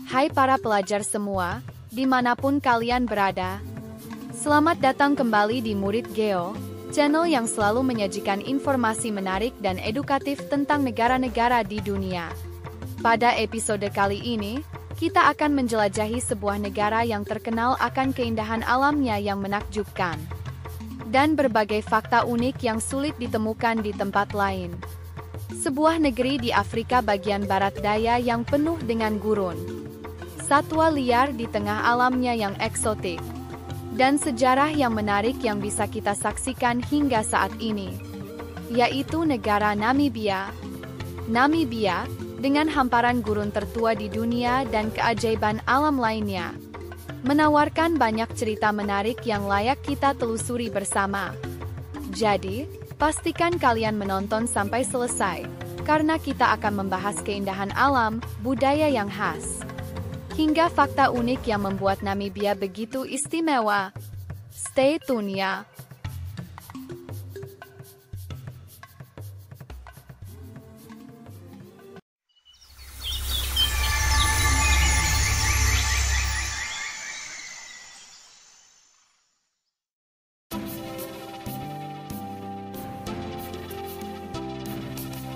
Hai para pelajar semua, dimanapun kalian berada. Selamat datang kembali di Murid Geo, channel yang selalu menyajikan informasi menarik dan edukatif tentang negara-negara di dunia. Pada episode kali ini, kita akan menjelajahi sebuah negara yang terkenal akan keindahan alamnya yang menakjubkan dan berbagai fakta unik yang sulit ditemukan di tempat lain. Sebuah negeri di Afrika bagian barat daya yang penuh dengan gurun, satwa liar di tengah alamnya yang eksotik, dan sejarah yang menarik yang bisa kita saksikan hingga saat ini, yaitu negara Namibia. Namibia, dengan hamparan gurun tertua di dunia dan keajaiban alam lainnya, menawarkan banyak cerita menarik yang layak kita telusuri bersama. Jadi, pastikan kalian menonton sampai selesai, karena kita akan membahas keindahan alam, budaya yang khas, hingga fakta unik yang membuat Namibia begitu istimewa. Stay tune ya!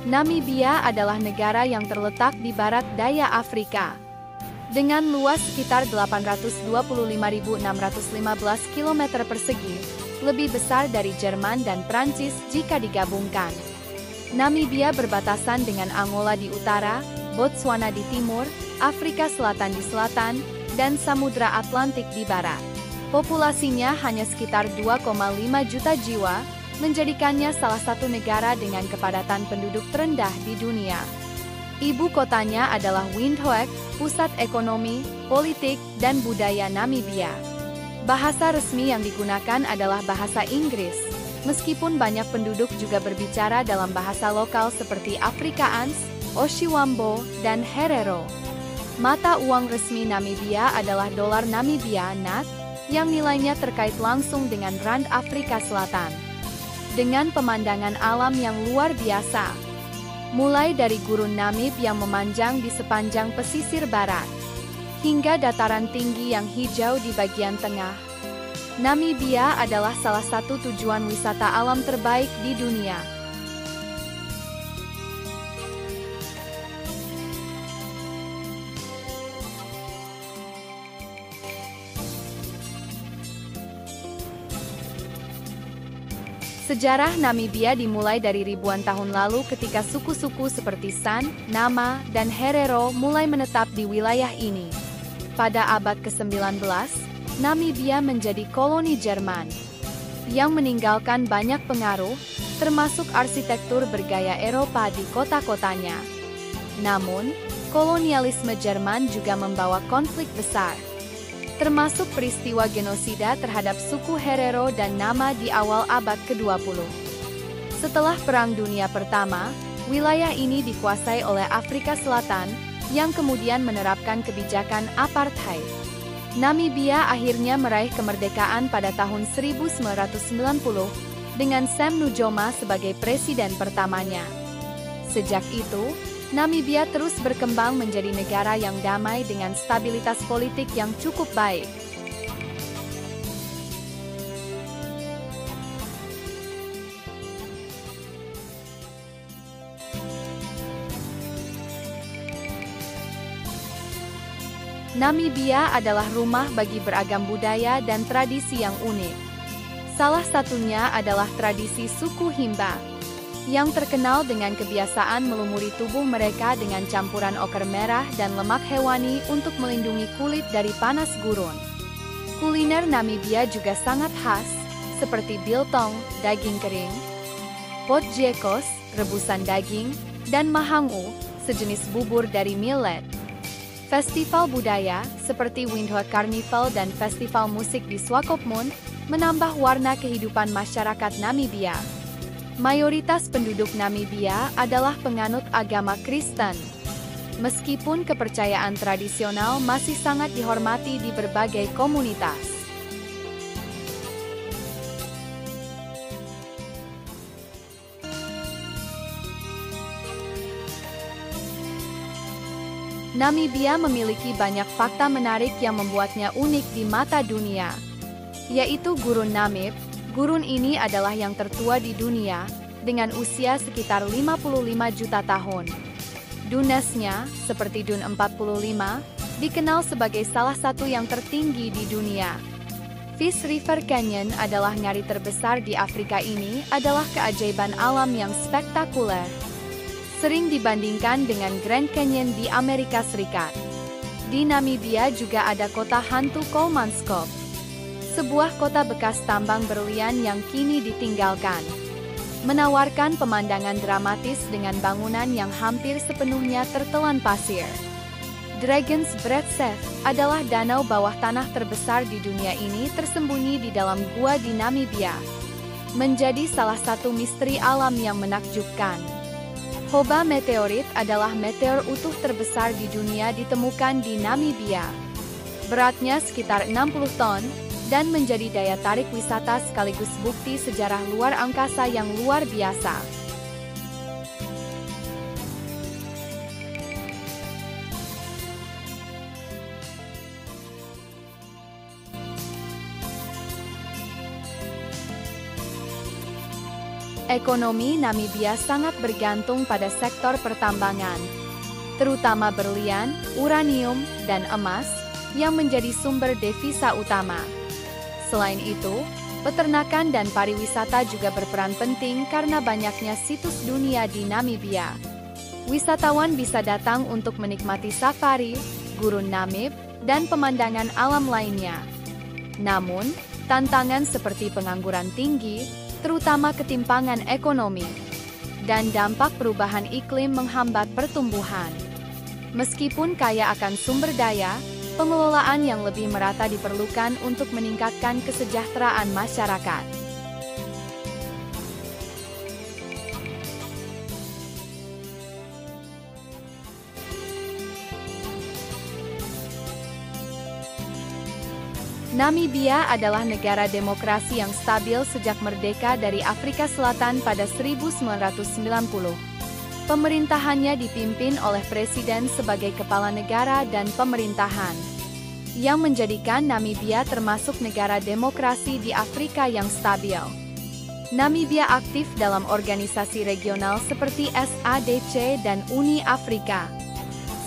Namibia adalah negara yang terletak di barat daya Afrika, dengan luas sekitar 825.615 km persegi, lebih besar dari Jerman dan Prancis jika digabungkan. Namibia berbatasan dengan Angola di utara, Botswana di timur, Afrika Selatan di selatan, dan Samudra Atlantik di barat. Populasinya hanya sekitar 2,5 juta jiwa, menjadikannya salah satu negara dengan kepadatan penduduk terendah di dunia. Ibu kotanya adalah Windhoek, pusat ekonomi, politik, dan budaya Namibia. Bahasa resmi yang digunakan adalah bahasa Inggris, meskipun banyak penduduk juga berbicara dalam bahasa lokal seperti Afrikaans, Oshiwambo, dan Herero. Mata uang resmi Namibia adalah dolar Namibia NAD, yang nilainya terkait langsung dengan Rand Afrika Selatan. Dengan pemandangan alam yang luar biasa, mulai dari gurun Namib yang memanjang di sepanjang pesisir barat, hingga dataran tinggi yang hijau di bagian tengah. Namibia adalah salah satu tujuan wisata alam terbaik di dunia. Sejarah Namibia dimulai dari ribuan tahun lalu ketika suku-suku seperti San, Nama, dan Herero mulai menetap di wilayah ini. Pada abad ke-19, Namibia menjadi koloni Jerman, yang meninggalkan banyak pengaruh, termasuk arsitektur bergaya Eropa di kota-kotanya. Namun, kolonialisme Jerman juga membawa konflik besar, termasuk peristiwa genosida terhadap suku Herero dan Nama di awal abad ke-20. Setelah Perang Dunia Pertama, wilayah ini dikuasai oleh Afrika Selatan, yang kemudian menerapkan kebijakan apartheid. Namibia akhirnya meraih kemerdekaan pada tahun 1990, dengan Sam Nujoma sebagai presiden pertamanya. Sejak itu, Namibia terus berkembang menjadi negara yang damai dengan stabilitas politik yang cukup baik. Namibia adalah rumah bagi beragam budaya dan tradisi yang unik. Salah satunya adalah tradisi suku Himba, yang terkenal dengan kebiasaan melumuri tubuh mereka dengan campuran oker merah dan lemak hewani untuk melindungi kulit dari panas gurun. Kuliner Namibia juga sangat khas, seperti biltong, daging kering, potjekos, rebusan daging, dan mahangu, sejenis bubur dari millet. Festival budaya, seperti Windhoek Carnival dan festival musik di Swakopmund, menambah warna kehidupan masyarakat Namibia. Mayoritas penduduk Namibia adalah penganut agama Kristen. Meskipun kepercayaan tradisional masih sangat dihormati di berbagai komunitas. Namibia memiliki banyak fakta menarik yang membuatnya unik di mata dunia, yaitu Gurun Namib. Gurun ini adalah yang tertua di dunia, dengan usia sekitar 55 juta tahun. Dunasnya, seperti Dun 45, dikenal sebagai salah satu yang tertinggi di dunia. Fish River Canyon adalah ngari terbesar di Afrika. Ini adalah keajaiban alam yang spektakuler, sering dibandingkan dengan Grand Canyon di Amerika Serikat. Di Namibia juga ada kota hantu Kolmanskop, sebuah kota bekas tambang berlian yang kini ditinggalkan, menawarkan pemandangan dramatis dengan bangunan yang hampir sepenuhnya tertelan pasir. Dragon's Breath adalah danau bawah tanah terbesar di dunia. Ini tersembunyi di dalam gua di Namibia, menjadi salah satu misteri alam yang menakjubkan. Hoba meteorit adalah meteor utuh terbesar di dunia ditemukan di Namibia. Beratnya sekitar 60 ton, dan menjadi daya tarik wisata sekaligus bukti sejarah luar angkasa yang luar biasa. Ekonomi Namibia sangat bergantung pada sektor pertambangan, terutama berlian, uranium, dan emas, yang menjadi sumber devisa utama. Selain itu, peternakan dan pariwisata juga berperan penting karena banyaknya situs dunia di Namibia. Wisatawan bisa datang untuk menikmati safari, Gurun Namib, dan pemandangan alam lainnya. Namun, tantangan seperti pengangguran tinggi, terutama ketimpangan ekonomi, dan dampak perubahan iklim menghambat pertumbuhan. Meskipun kaya akan sumber daya, pengelolaan yang lebih merata diperlukan untuk meningkatkan kesejahteraan masyarakat. Namibia adalah negara demokrasi yang stabil sejak merdeka dari Afrika Selatan pada 1990. Pemerintahannya dipimpin oleh presiden sebagai kepala negara dan pemerintahan, yang menjadikan Namibia termasuk negara demokrasi di Afrika yang stabil. Namibia aktif dalam organisasi regional seperti SADC dan Uni Afrika,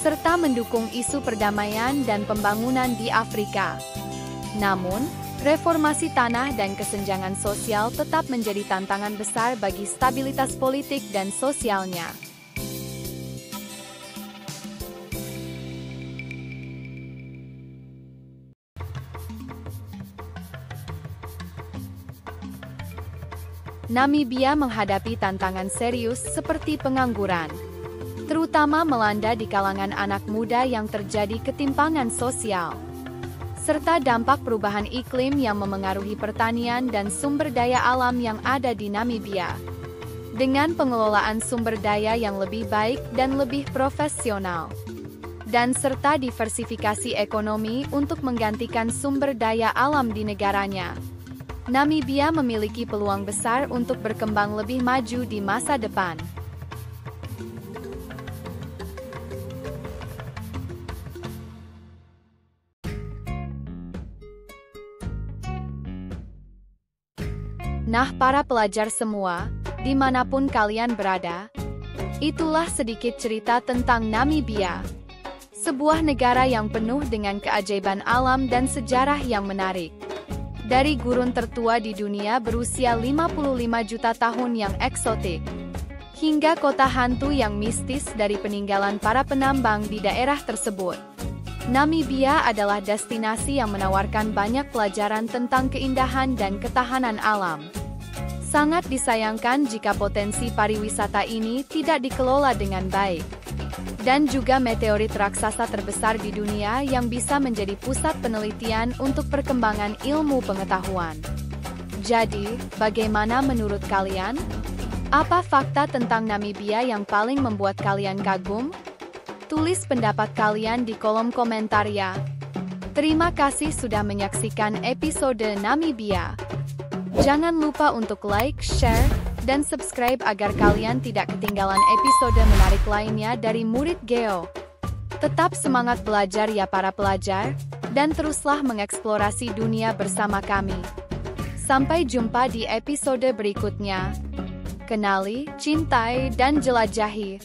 serta mendukung isu perdamaian dan pembangunan di Afrika. Namun, reformasi tanah dan kesenjangan sosial tetap menjadi tantangan besar bagi stabilitas politik dan sosialnya. Namibia menghadapi tantangan serius seperti pengangguran, terutama melanda di kalangan anak muda yang terjadi ketimpangan sosial, serta dampak perubahan iklim yang memengaruhi pertanian dan sumber daya alam yang ada di Namibia. Dengan pengelolaan sumber daya yang lebih baik dan lebih profesional, dan serta diversifikasi ekonomi untuk menggantikan sumber daya alam di negaranya, Namibia memiliki peluang besar untuk berkembang lebih maju di masa depan. Nah, para pelajar semua, dimanapun kalian berada, itulah sedikit cerita tentang Namibia, sebuah negara yang penuh dengan keajaiban alam dan sejarah yang menarik. Dari gurun tertua di dunia berusia 55 juta tahun yang eksotik, hingga kota hantu yang mistis dari peninggalan para penambang di daerah tersebut, Namibia adalah destinasi yang menawarkan banyak pelajaran tentang keindahan dan ketahanan alam. Sangat disayangkan jika potensi pariwisata ini tidak dikelola dengan baik. Dan juga meteorit raksasa terbesar di dunia yang bisa menjadi pusat penelitian untuk perkembangan ilmu pengetahuan. Jadi, bagaimana menurut kalian? Apa fakta tentang Namibia yang paling membuat kalian kagum? Tulis pendapat kalian di kolom komentar ya. Terima kasih sudah menyaksikan episode Namibia. Jangan lupa untuk like, share, dan subscribe agar kalian tidak ketinggalan episode menarik lainnya dari Murid Geo. Tetap semangat belajar ya para pelajar, dan teruslah mengeksplorasi dunia bersama kami. Sampai jumpa di episode berikutnya. Kenali, cintai, dan jelajahi.